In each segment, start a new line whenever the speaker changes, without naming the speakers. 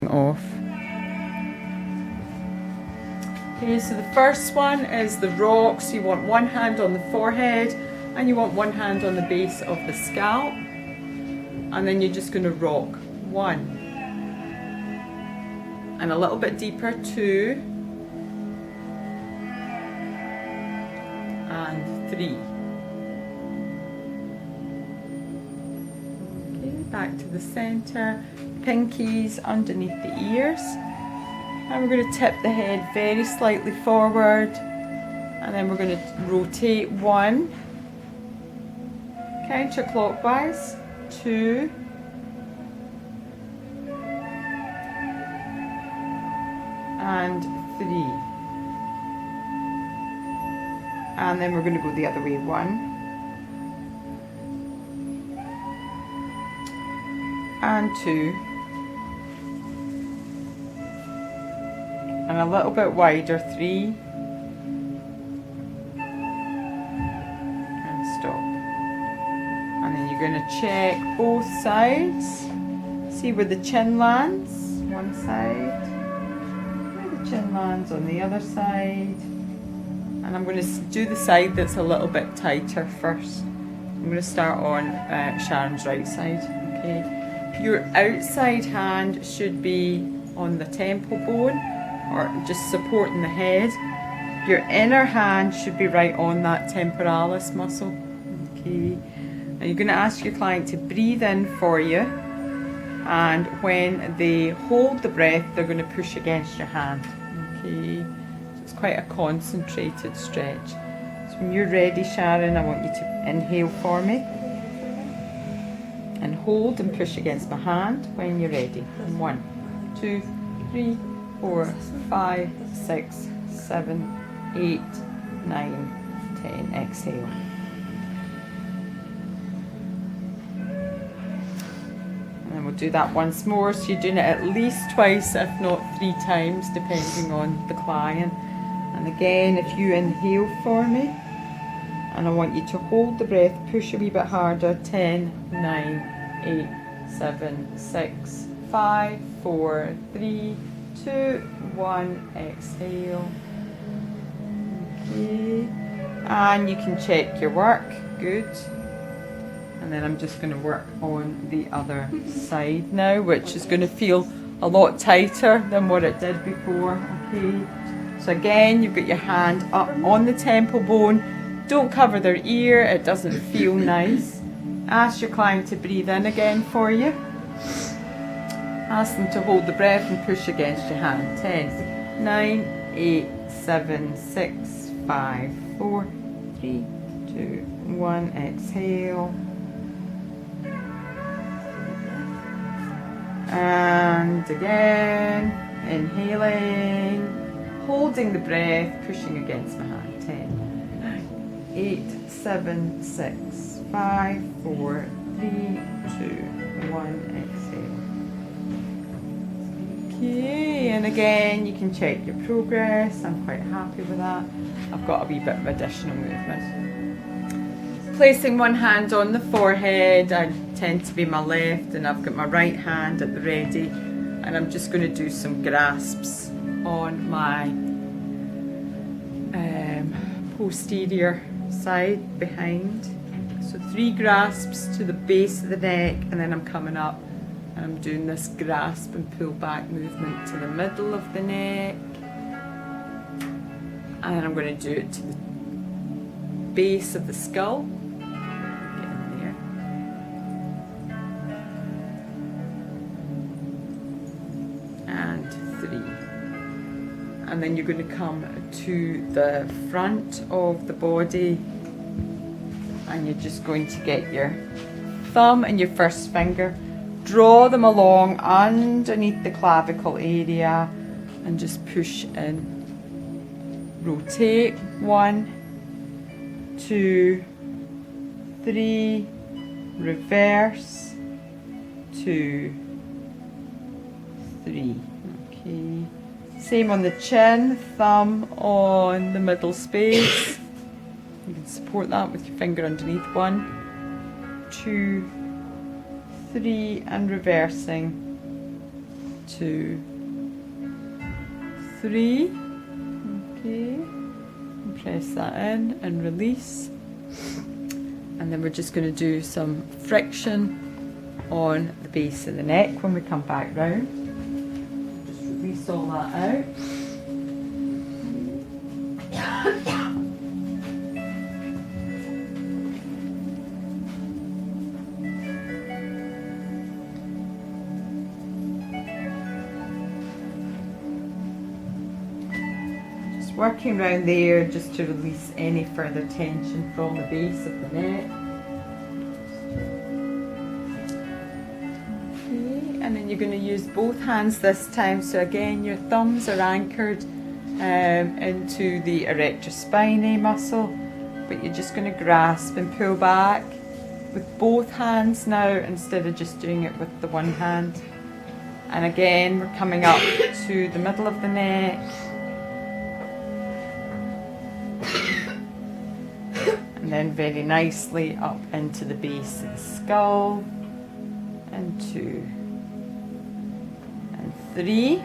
off. Okay, so the first one is the rock. So you want one hand on the forehead and you want one hand on the base of the scalp. And then you're just going to rock 1. And a little bit deeper, 2. And 3. Okay, back to the center. Pinkies underneath the ears. And we're going to tip the head very slightly forward. And then we're going to rotate 1. Counterclockwise. 2. And 3. And then we're going to go the other way. 1. And 2. And a little bit wider, 3. And stop. And then you're going to check both sides. See where the chin lands, one side. Where the chin lands on the other side. And I'm going to do the side that's a little bit tighter first. I'm going to start on Sharon's right side. Okay. Your outside hand should be on the temple bone, or just supporting the head. Your inner hand should be right on that temporalis muscle. Okay. Now you're going to ask your client to breathe in for you, and when they hold the breath, they're going to push against your hand. Okay. So it's quite a concentrated stretch. So when you're ready, Sharon, I want you to inhale for me. And hold and push against my hand when you're ready. 1, 2, 3, 4, 5, 6, 7, 8, 9, 10. Exhale. And then we'll do that once more. So you're doing it at least twice, if not 3 times, depending on the client. And again, if you inhale for me, and I want you to hold the breath, push a wee bit harder. 10, 9, 8, 7, 6, 5, 4, 3, 2, 1, exhale. Okay. And you can check your work. Good. And then I'm just going to work on the other side now, which is going to feel a lot tighter than what it did before. Okay. So again, you've got your hand up on the temple bone. Don't cover their ear, it doesn't feel nice. Ask your client to breathe in again for you. Ask them to hold the breath and push against your hand. 10, 9, 8, 7, 6, 5, 4, 3, 2, 1. Exhale. And again, inhaling, holding the breath, pushing against my hand. 10, 9, 8, 7, 6, 5, 4, 3, 2, 1. Exhale. Okay, and again, you can check your progress. I'm quite happy with that. I've got a wee bit of additional movement. Placing one hand on the forehead, I tend to be my left, and I've got my right hand at the ready, and I'm just going to do some grasps on my posterior side behind. So 3 grasps to the base of the neck, and then I'm coming up and I'm doing this grasp and pull back movement to the middle of the neck, and then I'm going to do it to the base of the skull. Get in there. And 3. And then you're going to come to the front of the body, and you're just going to get your thumb and your first finger, draw them along underneath the clavicle area, and just push in. Rotate. 1, 2, 3, reverse. 2, 3. Okay. Same on the chin, thumb on the middle space. You can support that with your finger underneath. 1, 2, 3, and reversing. 2, 3. Okay, and press that in and release. And then we're just going to do some friction on the base of the neck when we come back round. Just release all that out. Working around there just to release any further tension from the base of the neck. Okay, and then you're going to use both hands this time. So again, your thumbs are anchored into the erector spinae muscle, but you're just going to grasp and pull back with both hands now instead of just doing it with the one hand. And again, we're coming up to the middle of the neck. And then very nicely up into the base of the skull, and 2 and 3.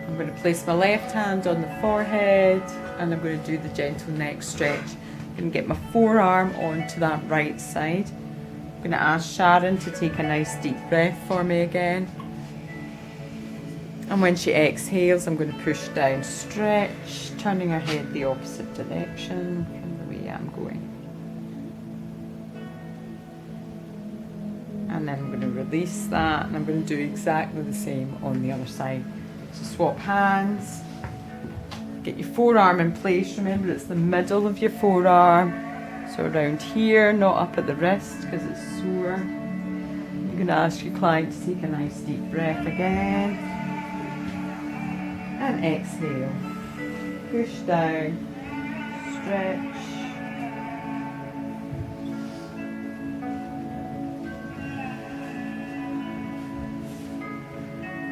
I'm going to place my left hand on the forehead and I'm going to do the gentle neck stretch. I'm going to get my forearm onto that right side. I'm going to ask Sharon to take a nice deep breath for me again. And when she exhales, I'm going to push down, stretch, turning her head the opposite direction from the way I'm going. And then I'm going to release that, and I'm going to do exactly the same on the other side. So swap hands, get your forearm in place. Remember, it's the middle of your forearm. So around here, not up at the wrist because it's sore. You're going to ask your client to take a nice deep breath again. And exhale. Push down, stretch.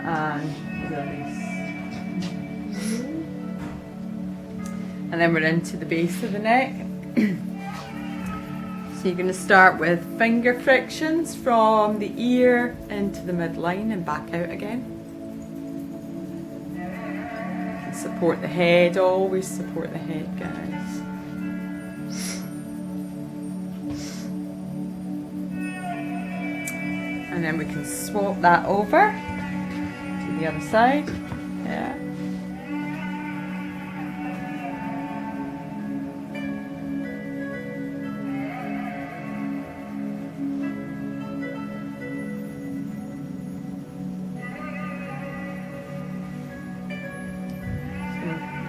And release. And then we're into the base of the neck. So you're going to start with finger frictions from the ear into the midline and back out again. Support the head, always support the head, guys. And then we can swap that over to the other side. Yeah.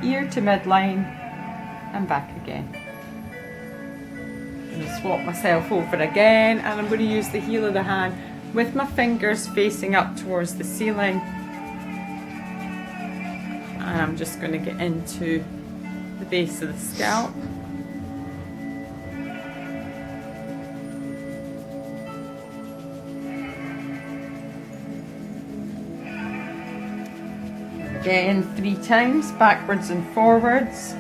Ear to midline and back again. I'm going to swap myself over again, and I'm going to use the heel of the hand with my fingers facing up towards the ceiling, and I'm just going to get into the base of the scalp. Again, 3 times, backwards and forwards.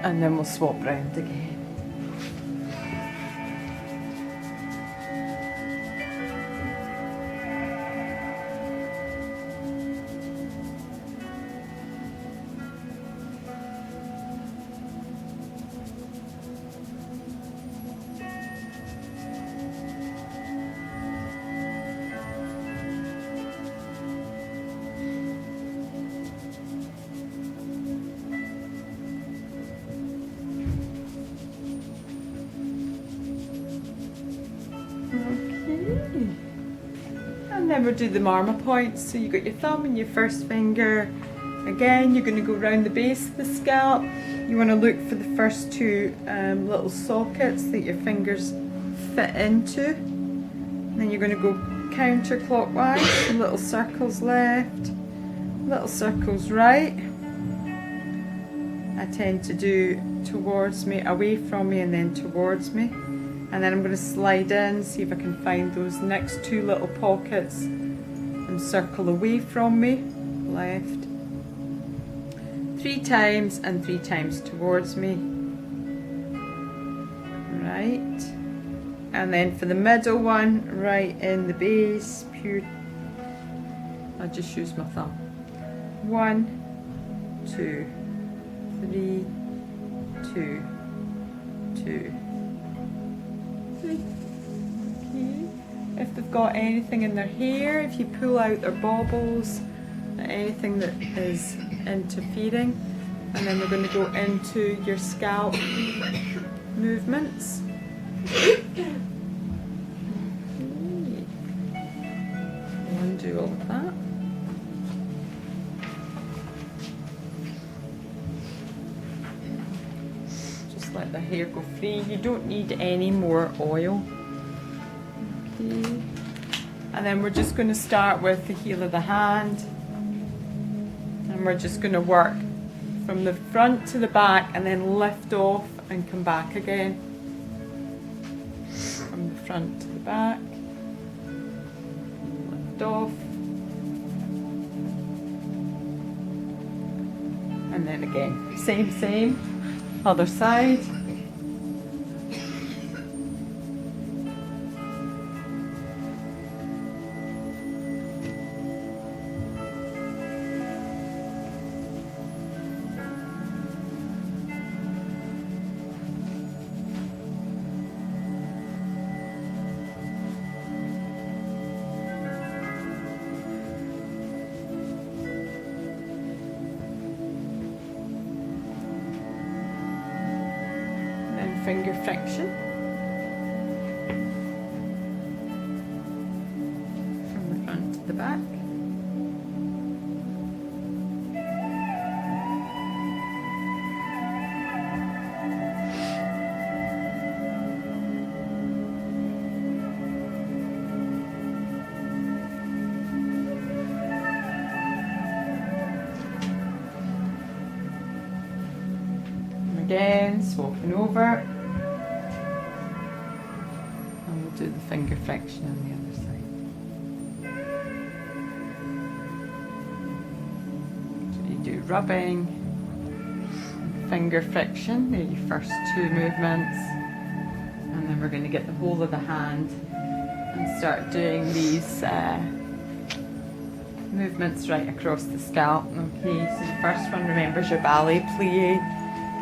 And then we'll swap round again. And then we'll do the marma points. So you've got your thumb and your first finger. Again, you're going to go around the base of the scalp. You want to look for the first 2 little sockets that your fingers fit into. And then you're going to go counterclockwise, little circles left, little circles right. I tend to do towards me, away from me, and then towards me. And then I'm going to slide in, see if I can find those next 2 little pockets and circle away from me, left. 3 times and 3 times towards me, right. And then for the middle one, right in the base, pure, I just use my thumb. 1, 2, 3, 2, 2, 3. Okay. If they've got anything in their hair, if you pull out their baubles, anything that is interfering, and then we're going to go into your scalp movements. Undo all of that. Just let the hair go free. You don't need any more oil. Okay. And then we're just going to start with the heel of the hand. And we're just going to work from the front to the back and then lift off and come back again. From the front to the back. Lift off. And then again. Same. Other side. Finger friction from the front to the back. And again, swapping over. Do the finger friction on the other side. So you do rubbing, finger friction, they're your first two movements, and then we're going to get the whole of the hand and start doing these movements right across the scalp. Okay, so the first one, remember, is your ballet plie.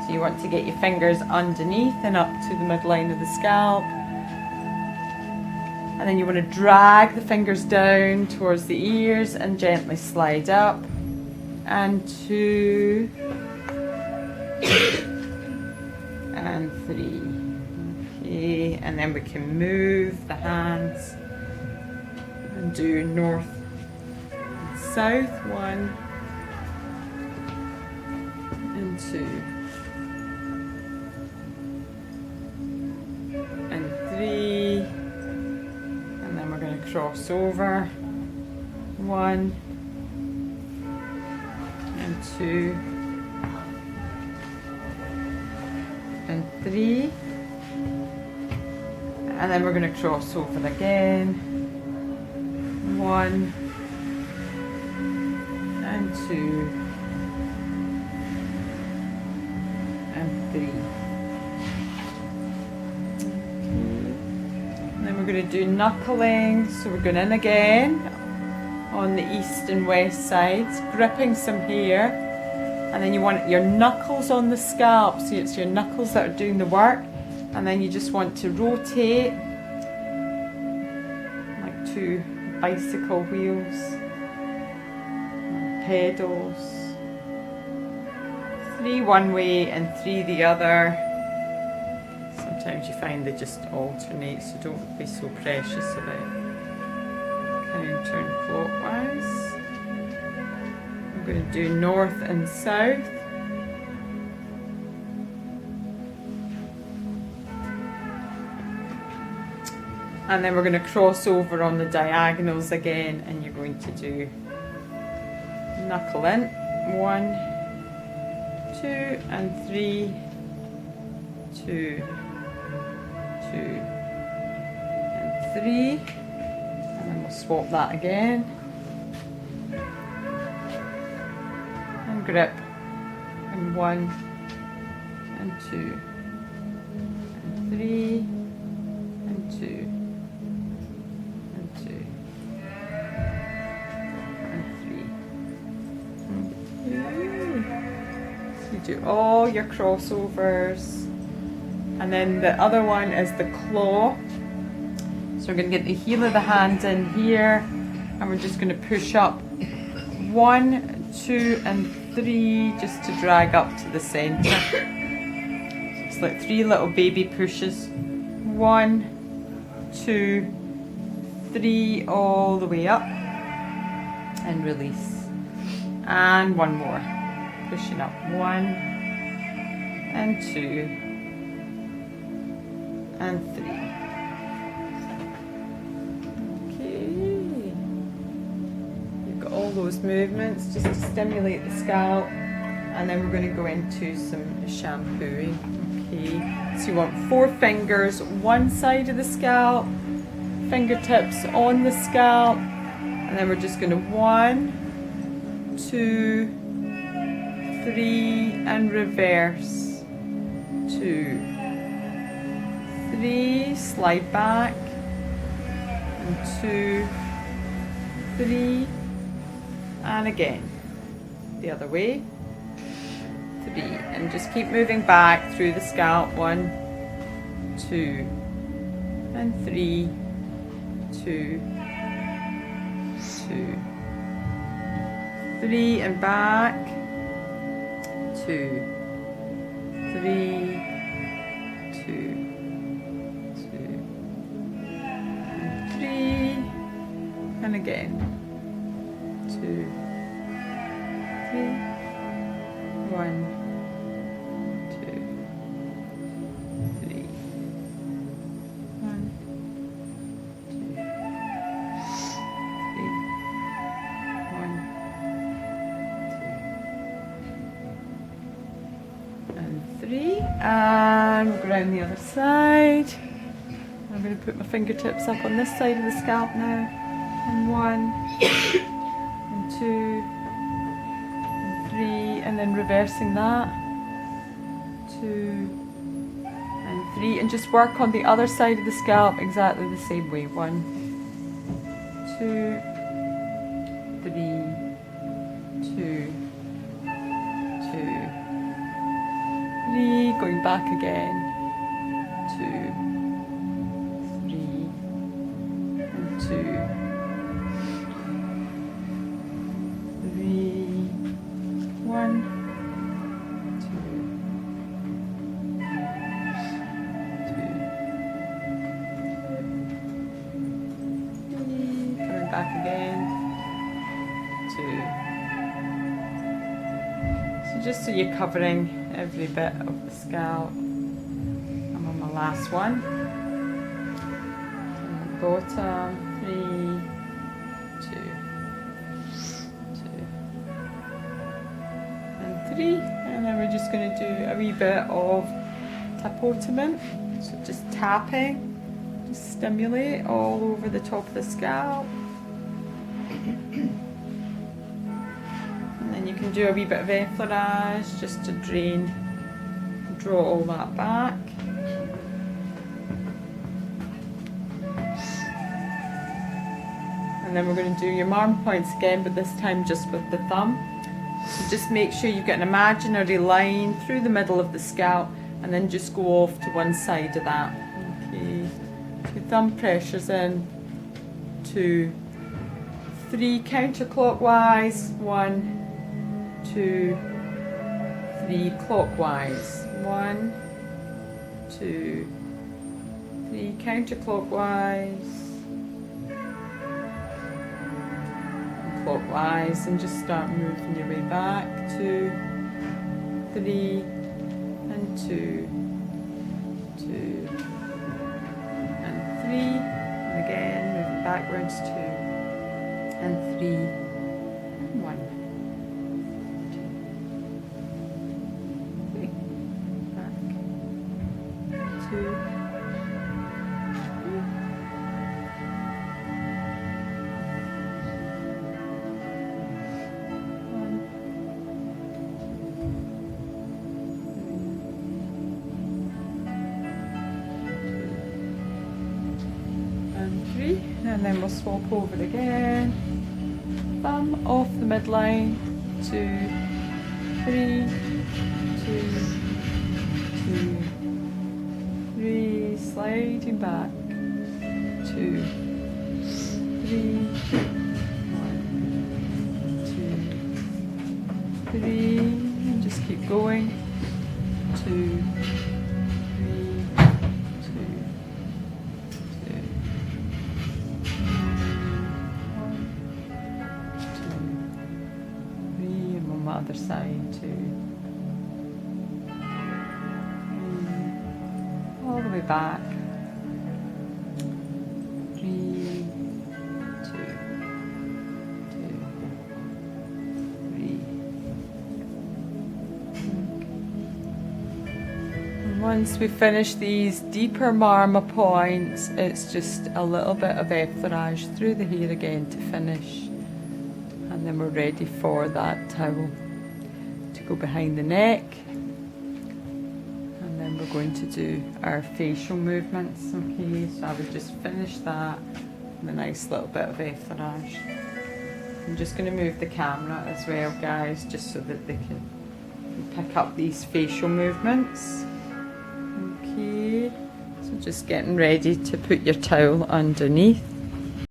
So you want to get your fingers underneath and up to the midline of the scalp. And then you want to drag the fingers down towards the ears and gently slide up. And 2 and 3. Okay, and then we can move the hands and do north and south. 1 and 2 and 3. We're going to cross over. 1 and 2 and 3, and then we're going to cross over again. 1 and 2 and 3. We're going to do knuckling, so we're going in again on the east and west sides, gripping some hair, and then you want your knuckles on the scalp, so it's your knuckles that are doing the work, and then you just want to rotate like 2 bicycle wheels, pedals, 3 one way and 3 the other. Sometimes you find they just alternate, so don't be so precious about counterclockwise. I'm going to do north and south. And then we're going to cross over on the diagonals again, and you're going to do knuckle in. 1, 2 and 3, 2, 2 and 3, and then we'll swap that again and grip, and 1 and 2 and 3 and 2 do all your crossovers. And then the other one is the claw. So we're going to get the heel of the hand in here, and we're just going to push up 1, 2 and 3 just to drag up to the centre. So it's like 3 little baby pushes. 1, 2, 3 all the way up and release. And one more. Pushing up 1 and 2 and 3. All those movements just to stimulate the scalp, and then we're going to go into some shampooing. Okay, so you want 4 fingers one side of the scalp, fingertips on the scalp, and then we're just going to 1, 2, 3 and reverse. 2, 3, slide back, and 2, 3. And again, the other way, 3, and just keep moving back through the scalp, 1, 2, and 3, 2, 2, 3, and back, 2, 3, 2, 2, and 3, and again. 2, 3, 1, 2, 3, 1, 2, 3, 1, 2, and 3, and we'll go around the other side. I'm going to put my fingertips up on this side of the scalp now, and 1, 2 and 3, and then reversing that, 2 and 3, and just work on the other side of the scalp exactly the same way. 1, 2, 3, 2, 2, 3, going back again, 2, 3, and 2. 1, 2, 3, coming back again, 2. So just so you're covering every bit of the scalp. I'm on my last one. Bottom, 3, 2. 3, and then we're just going to do a wee bit of tapotement, so just tapping, just stimulate all over the top of the scalp, and then you can do a wee bit of effleurage just to drain, draw all that back. And then we're going to do your arm points again, but this time just with the thumb. So just make sure you've got an imaginary line through the middle of the scalp, and then just go off to one side of that. Okay, so your thumb pressures in, 2, 3 counterclockwise, 1, 2, 3 clockwise, 1, 2, 3 counterclockwise, clockwise, and just start moving your way back, 2, 3, and 2, 2, and 3, and again moving backwards, 2, and 3, and 1, 2, 3, back, 2, 3, and then we'll swap over again. Thumb off the midline, 2, 3, 2, 2, 3, sliding back, 2, 3, 1, 2, 3, and just keep going, 2, 3, 2, 3, and on the other side, 2, 3, all the way back, 3, 2, 3. And once we finish these deeper marma points, it's just a little bit of effleurage through the hair again to finish. And then we're ready for that towel to go behind the neck. And then we're going to do our facial movements. Okay, so I would just finish that with a nice little bit of effleurage. I'm just going to move the camera as well, guys, just so that they can pick up these facial movements. Okay, so just getting ready to put your towel underneath.